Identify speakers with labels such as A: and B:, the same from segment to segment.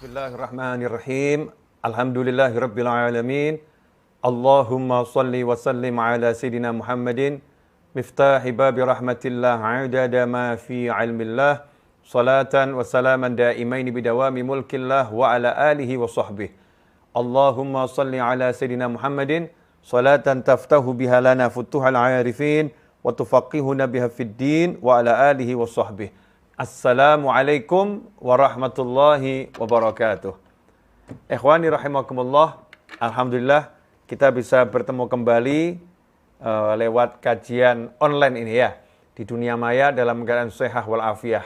A: Bismillahirrahmanirrahim. Alhamdulillahirabbil alamin. Allahumma shalli wa sallim ala sayidina Muhammadin miftahi babi rahmatillah adada ma fi ilmillah salatan wa salaman daimaini bidawami mulkillah wa ala alihi wa sahbihi. Allahumma shalli ala sayidina Muhammadin salatan taftahu biha lana futuhal arifin wa tufaqihuna biha fid din wa ala alihi wa sahbihi. Assalamualaikum warahmatullahi wabarakatuh. Ikhwani rahimakumullah. Alhamdulillah kita bisa bertemu kembali lewat kajian online ini ya, di dunia maya dalam keadaan sehat walafiat.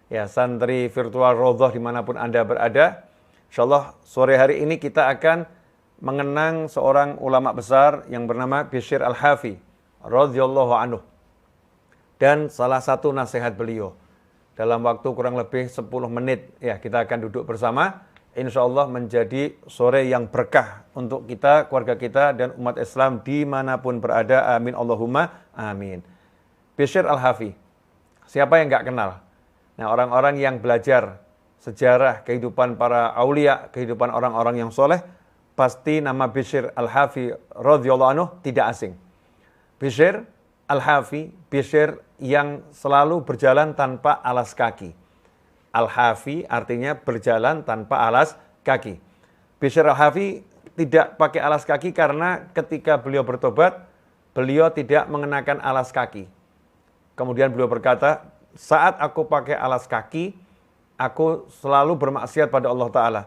A: Ya, santri virtual Raudhah dimanapun Anda berada. Insyaallah sore hari ini kita akan mengenang seorang ulama besar yang bernama Bishr Al-Hafi radhiyallahu anhu. Dan salah satu nasihat beliau, dalam waktu kurang lebih 10 menit ya kita akan duduk bersama, insya Allah menjadi sore yang berkah untuk kita, keluarga kita dan umat Islam dimanapun berada, amin Allahumma amin. Bishr Al-Hafi, siapa yang nggak kenal? Nah, orang-orang yang belajar sejarah kehidupan para aulia, kehidupan orang-orang yang soleh, pasti nama Bishr Al-Hafi radhiyallahu anhu tidak asing. Bishr Al-Hafi, Bishr yang selalu berjalan tanpa alas kaki. Al-Hafi artinya berjalan tanpa alas kaki. Bishr Al-Hafi tidak pakai alas kaki karena ketika beliau bertobat, beliau tidak mengenakan alas kaki. Kemudian beliau berkata, saat aku pakai alas kaki, aku selalu bermaksiat pada Allah Ta'ala.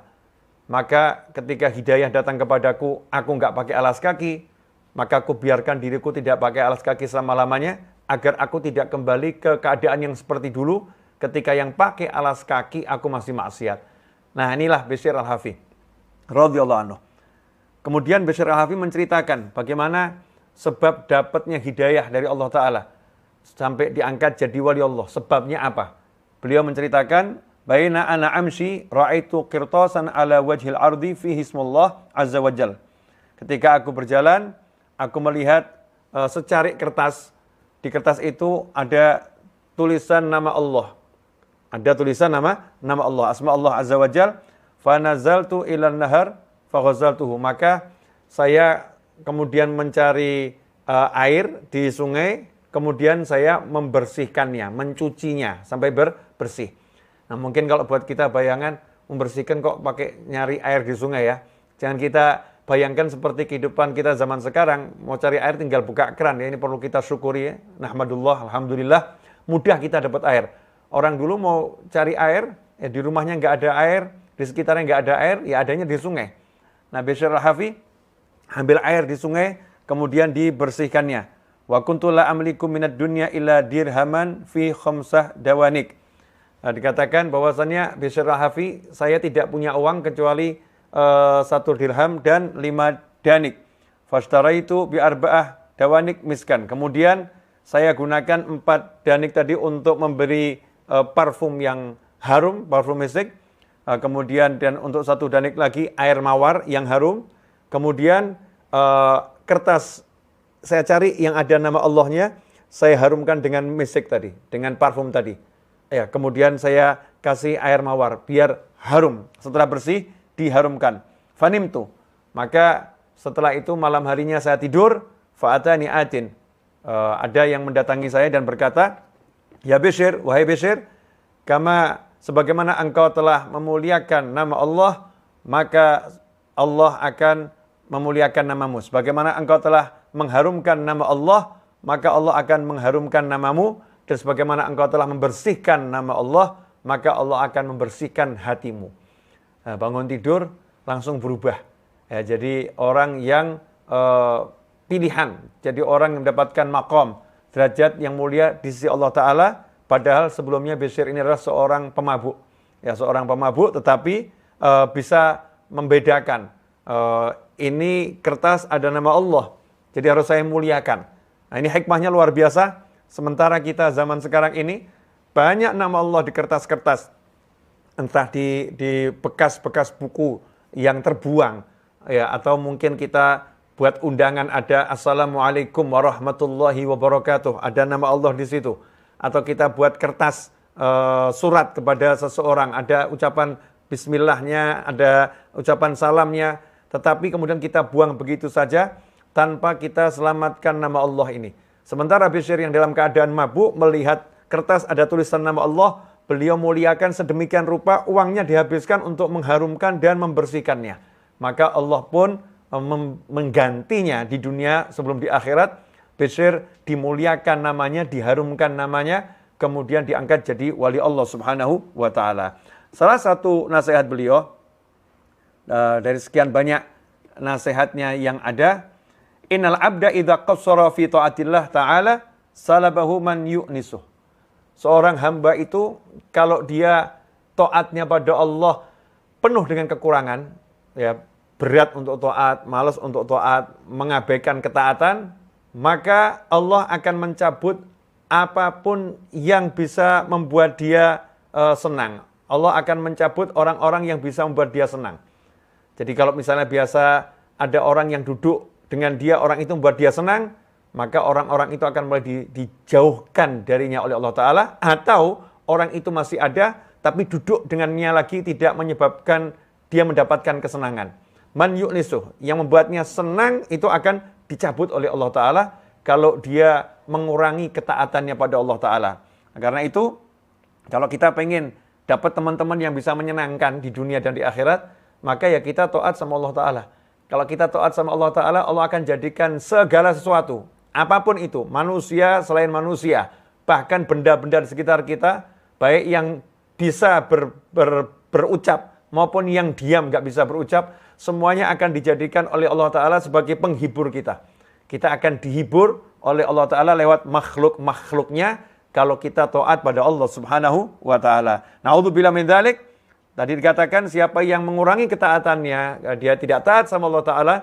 A: Maka ketika hidayah datang kepadaku, aku nggak pakai alas kaki, maka aku biarkan diriku tidak pakai alas kaki selama-lamanya, agar aku tidak kembali ke keadaan yang seperti dulu, ketika yang pakai alas kaki aku masih maksiat. Nah, inilah Bishr Al-Hafi radhiyallahu anhu. Kemudian Bishr Al-Hafi menceritakan bagaimana sebab dapatnya hidayah dari Allah Ta'ala sampai diangkat jadi wali Allah. Sebabnya apa? Beliau menceritakan, baina ana amshi ra'aitu qirtasan ala wajhil ardi fihi ismullah azza wajal. Ketika aku berjalan, aku melihat secarik kertas. Di kertas itu ada tulisan nama Allah. Ada tulisan nama Allah, asma Allah azza wajal. Fa nazaltu ilan nahar fa ghazaltuhu. Maka saya kemudian mencari air di sungai, kemudian saya membersihkannya, mencucinya sampai bersih. Nah, mungkin kalau buat kita bayangan membersihkan kok pakai nyari air di sungai ya. Jangan kita bayangkan seperti kehidupan kita zaman sekarang, mau cari air tinggal buka keran ya, ini perlu kita syukuri ya. Nahmadullah, alhamdulillah, mudah kita dapat air. Orang dulu mau cari air, ya di rumahnya nggak ada air, di sekitarnya nggak ada air, ya adanya di sungai. Nah, Bishr Al-Hafi ambil air di sungai, kemudian dibersihkannya. Wa kuntu la amliku minad dunya illa dirhaman fi khamsah dawanik. Nah, dikatakan bahwasannya Bishr Al-Hafi, saya tidak punya uang kecuali 1 dirham dan 5 danik. Fashtaraitu bi arba'ah dawanik miskan. Kemudian saya gunakan 4 danik tadi untuk memberi parfum yang harum, parfum misik. Kemudian dan untuk 1 danik lagi air mawar yang harum. Kemudian kertas saya cari yang ada nama Allahnya, saya harumkan dengan misik tadi, dengan parfum tadi. Ya, kemudian saya kasih air mawar biar harum. Setelah bersih diharumkan. Fanimtu. Maka setelah itu malam harinya saya tidur, fa'atani atin. Ada yang mendatangi saya dan berkata, ya Bishr, wahai Bishr, kama sebagaimana engkau telah memuliakan nama Allah, maka Allah akan memuliakan namamu. Sebagaimana engkau telah mengharumkan nama Allah, maka Allah akan mengharumkan namamu. Dan sebagaimana engkau telah membersihkan nama Allah, maka Allah akan membersihkan hatimu. Nah, bangun tidur langsung berubah. Ya, jadi orang yang pilihan, jadi orang yang mendapatkan makom, derajat yang mulia di sisi Allah Ta'ala, padahal sebelumnya Bishr ini adalah seorang pemabuk. Ya, seorang pemabuk tetapi bisa membedakan. Ini kertas ada nama Allah, jadi harus saya muliakan. Nah, ini hikmahnya luar biasa. Sementara kita zaman sekarang ini, banyak nama Allah di kertas-kertas. Entah di bekas-bekas buku yang terbuang, ya, atau mungkin kita buat undangan ada Assalamualaikum warahmatullahi wabarakatuh, ada nama Allah di situ. Atau kita buat kertas surat kepada seseorang, ada ucapan bismillahnya, ada ucapan salamnya, tetapi kemudian kita buang begitu saja tanpa kita selamatkan nama Allah ini. Sementara Bishr yang dalam keadaan mabuk melihat kertas ada tulisan nama Allah, beliau muliakan sedemikian rupa, uangnya dihabiskan untuk mengharumkan dan membersihkannya. Maka Allah pun menggantinya di dunia sebelum di akhirat. Bishr dimuliakan namanya, diharumkan namanya, kemudian diangkat jadi wali Allah Subhanahu wa ta'ala. Salah satu nasihat beliau, dari sekian banyak nasihatnya yang ada, innal abda idza qassara fi taatillah ta'ala salabahu man yu'nisuh. Seorang hamba itu kalau dia taatnya pada Allah penuh dengan kekurangan, ya, berat untuk taat, malas untuk taat, mengabaikan ketaatan, maka Allah akan mencabut apapun yang bisa membuat dia senang. Allah akan mencabut orang-orang yang bisa membuat dia senang. Jadi kalau misalnya biasa ada orang yang duduk dengan dia, orang itu membuat dia senang, maka orang-orang itu akan mulai dijauhkan darinya oleh Allah Ta'ala. Atau orang itu masih ada, tapi duduk dengannya lagi tidak menyebabkan dia mendapatkan kesenangan. Man yu'nisuh, yang membuatnya senang itu akan dicabut oleh Allah Ta'ala kalau dia mengurangi ketaatannya pada Allah Ta'ala. Karena itu, kalau kita pengen dapat teman-teman yang bisa menyenangkan di dunia dan di akhirat, maka ya kita taat sama Allah Ta'ala. Kalau kita taat sama Allah Ta'ala, Allah akan jadikan segala sesuatu, apapun itu, manusia, selain manusia, bahkan benda-benda di sekitar kita, baik yang bisa berucap, maupun yang diam gak bisa berucap, semuanya akan dijadikan oleh Allah Ta'ala sebagai penghibur kita. Kita akan dihibur oleh Allah Ta'ala lewat makhluk-makhluknya kalau kita taat pada Allah Subhanahu wa Ta'ala. Na'udzubillah min dzalik. Tadi dikatakan siapa yang mengurangi ketaatannya, dia tidak taat sama Allah Ta'ala,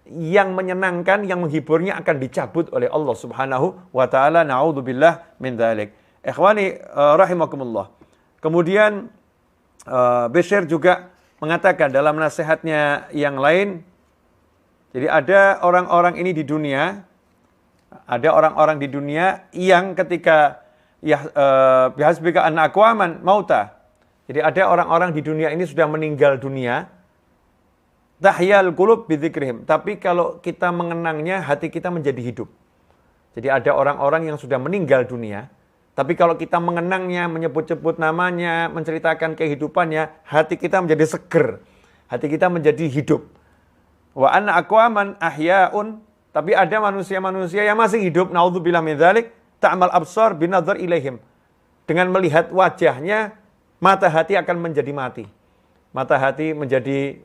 A: yang menyenangkan, yang menghiburnya akan dicabut oleh Allah Subhanahu wa Ta'ala. Na'udzubillah min dzalik. Ikhwani rahimakumullah. Kemudian Bishr juga mengatakan dalam nasihatnya yang lain, jadi ada orang-orang ini di dunia, ada orang-orang di dunia yang ketika bihasbika anna aqwaman mauta. Jadi ada orang-orang di dunia ini sudah meninggal dunia, tahyal qulub bidzikrihim. Tapi kalau kita mengenangnya, hati kita menjadi hidup. Jadi ada orang-orang yang sudah meninggal dunia, tapi kalau kita mengenangnya, menyebut-sebut namanya, menceritakan kehidupannya, hati kita menjadi seger. Hati kita menjadi hidup. Wa anna aqwaman ahya'un, tapi ada manusia-manusia yang masih hidup, naudzubillah min dzalik, ta'mal absar binadzar ilaihim. Dengan melihat wajahnya, mata hati akan menjadi mati. Mata hati menjadi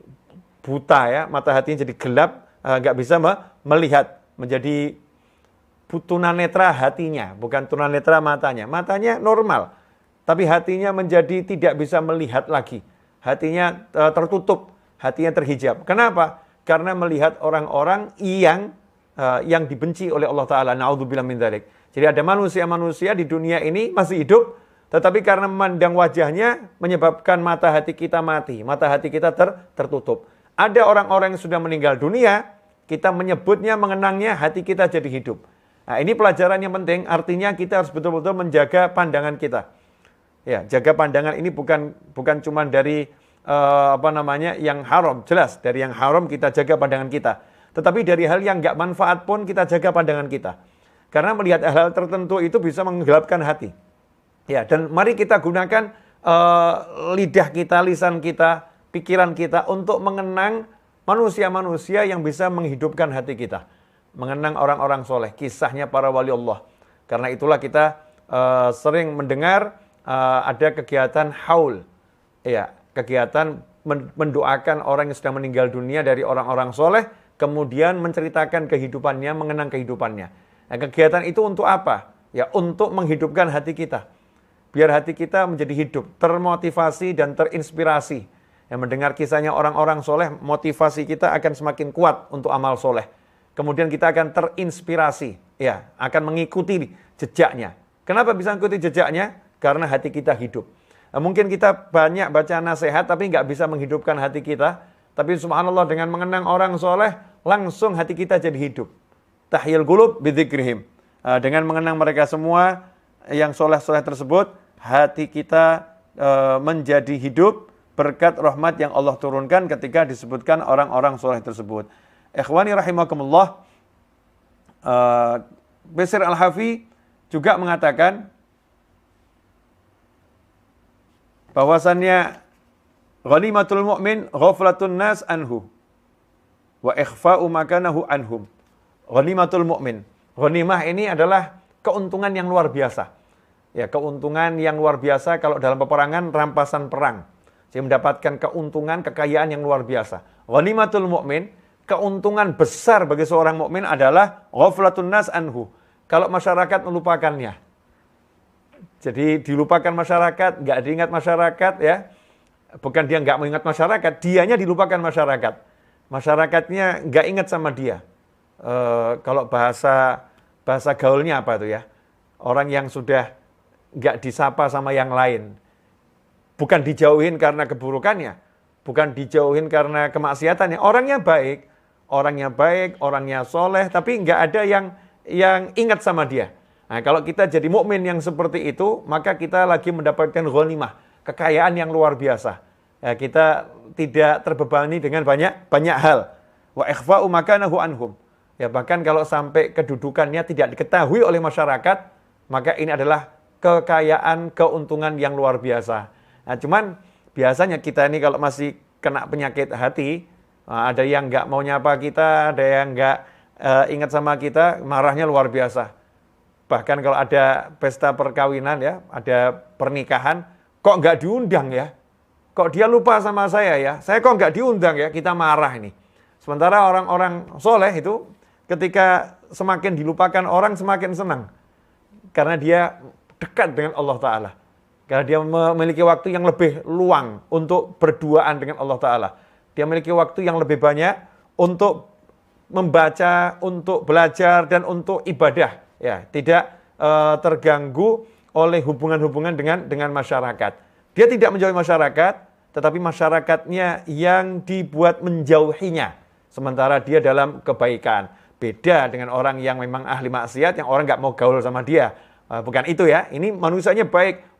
A: buta, ya, mata hati jadi gelap, enggak bisa melihat, menjadi tunanetra hatinya, bukan tunanetra matanya. Matanya normal, tapi hatinya menjadi tidak bisa melihat lagi. Hatinya tertutup, hatinya terhijab. Kenapa? Karena melihat orang-orang yang dibenci oleh Allah Ta'ala. Na'udzubillah min dzalik. Jadi ada manusia-manusia di dunia ini masih hidup, tetapi karena memandang wajahnya menyebabkan mata hati kita mati, mata hati kita tertutup. Ada orang-orang yang sudah meninggal dunia, kita menyebutnya, mengenangnya, hati kita jadi hidup. Nah, ini pelajaran yang penting, artinya kita harus betul-betul menjaga pandangan kita. Ya, jaga pandangan ini bukan cuma dari yang haram, jelas dari yang haram kita jaga pandangan kita. Tetapi dari hal yang enggak manfaat pun kita jaga pandangan kita. Karena melihat hal-hal tertentu itu bisa menggelapkan hati. Ya, dan mari kita gunakan lidah kita, lisan kita, pikiran kita untuk mengenang manusia-manusia yang bisa menghidupkan hati kita. Mengenang orang-orang soleh, kisahnya para wali Allah. Karena itulah kita sering mendengar ada kegiatan haul. Ya, kegiatan mendoakan orang yang sudah meninggal dunia dari orang-orang soleh, kemudian menceritakan kehidupannya, mengenang kehidupannya. Nah, kegiatan itu untuk apa? Ya, untuk menghidupkan hati kita. Biar hati kita menjadi hidup, termotivasi dan terinspirasi. Yang mendengar kisahnya orang-orang soleh, motivasi kita akan semakin kuat untuk amal soleh. Kemudian kita akan terinspirasi, ya, akan mengikuti jejaknya. Kenapa bisa mengikuti jejaknya? Karena hati kita hidup. Nah, mungkin kita banyak baca nasihat tapi nggak bisa menghidupkan hati kita. Tapi subhanallah dengan mengenang orang soleh, langsung hati kita jadi hidup. Tahyil qulub bidzikrihim. Dengan mengenang mereka semua yang soleh-soleh tersebut, hati kita menjadi hidup, berkat rahmat yang Allah turunkan ketika disebutkan orang-orang soleh tersebut. Ikhwani rahimakumullah, Bishr Al-Hafi juga mengatakan bahwasannya ghanimatul mu'min ghaflatun nas anhu wa ikhfa'u makanahu anhum. Ghanimatul mu'min. Ghanimah ini adalah keuntungan yang luar biasa. Ya, keuntungan yang luar biasa kalau dalam peperangan, rampasan perang. Dia mendapatkan keuntungan, kekayaan yang luar biasa. Ghanimatul mu'min, keuntungan besar bagi seorang mukmin adalah ghaflatun nas anhu. Kalau masyarakat melupakannya. Jadi dilupakan masyarakat, nggak diingat masyarakat ya. Bukan dia nggak mengingat masyarakat, dianya dilupakan masyarakat. Masyarakatnya nggak ingat sama dia. Kalau bahasa gaulnya apa tuh ya? Orang yang sudah nggak disapa sama yang lain. Bukan dijauhin karena keburukannya, bukan dijauhin karena kemaksiatannya. Orangnya baik, orangnya soleh, tapi nggak ada yang ingat sama dia. Nah, kalau kita jadi mukmin yang seperti itu, maka kita lagi mendapatkan ghanimah, kekayaan yang luar biasa. Ya, kita tidak terbebani dengan banyak hal. Wa ikhfa'u makanahu anhum. Ya, bahkan kalau sampai kedudukannya tidak diketahui oleh masyarakat, maka ini adalah kekayaan, keuntungan yang luar biasa. Nah, cuman biasanya kita ini kalau masih kena penyakit hati, ada yang nggak mau nyapa kita, ada yang nggak ingat sama kita, marahnya luar biasa. Bahkan kalau ada pesta perkawinan ya, ada pernikahan, kok nggak diundang ya? Kok dia lupa sama saya ya? Saya kok nggak diundang ya? Kita marah ini. Sementara orang-orang soleh itu ketika semakin dilupakan orang semakin senang. Karena dia dekat dengan Allah Ta'ala. Karena dia memiliki waktu yang lebih luang untuk berduaan dengan Allah Ta'ala. Dia memiliki waktu yang lebih banyak untuk membaca, untuk belajar, dan untuk ibadah. Ya, tidak terganggu oleh hubungan-hubungan dengan masyarakat. Dia tidak menjauhi masyarakat, tetapi masyarakatnya yang dibuat menjauhinya. Sementara dia dalam kebaikan. Beda dengan orang yang memang ahli maksiat, yang orang nggak mau gaul sama dia. Bukan itu ya, ini manusianya baik,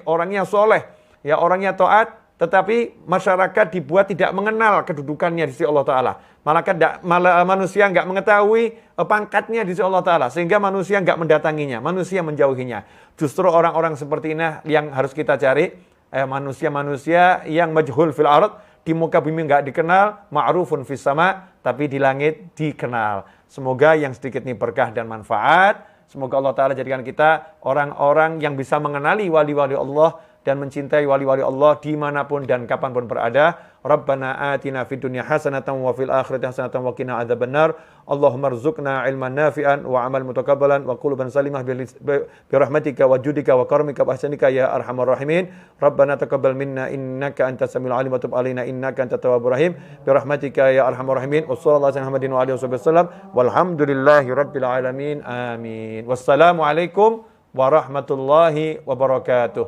A: orangnya soleh, ya orangnya taat, tetapi masyarakat dibuat tidak mengenal kedudukannya di sisi Allah Ta'ala. Malah manusia nggak mengetahui pangkatnya di sisi Allah Ta'ala, sehingga manusia nggak mendatanginya, manusia menjauhinya. Justru orang-orang seperti ini yang harus kita cari, manusia-manusia yang majhul fil ard, di muka bumi nggak dikenal, ma'rufun fis sama, tapi di langit dikenal. Semoga yang sedikit ini berkah dan manfaat. Semoga Allah Ta'ala jadikan kita orang-orang yang bisa mengenali wali-wali Allah dan mencintai wali-wali Allah dimanapun dan kapanpun berada. Rabbana atina fid dunya hasanatan wa fil akhirati hasanatan wa qina adzabannar. Allahumma rzuqna ilman nafi'an wa amal mutakabbalan wa quluban salimah bi rahmatika wa judika wa karamika wa ihsanika ya arhamar rahimin. Rabbana taqabbal minna innaka antas samiul alim wa tub alaina innaka antat tawwabur rahim. Bi rahmatika ya arhamar rahimin. Wassallallahu ala Muhammadin wa alihi wasallam. Walhamdulillahi rabbil alamin. Amin. Wassalamualaikum warahmatullahi wabarakatuh.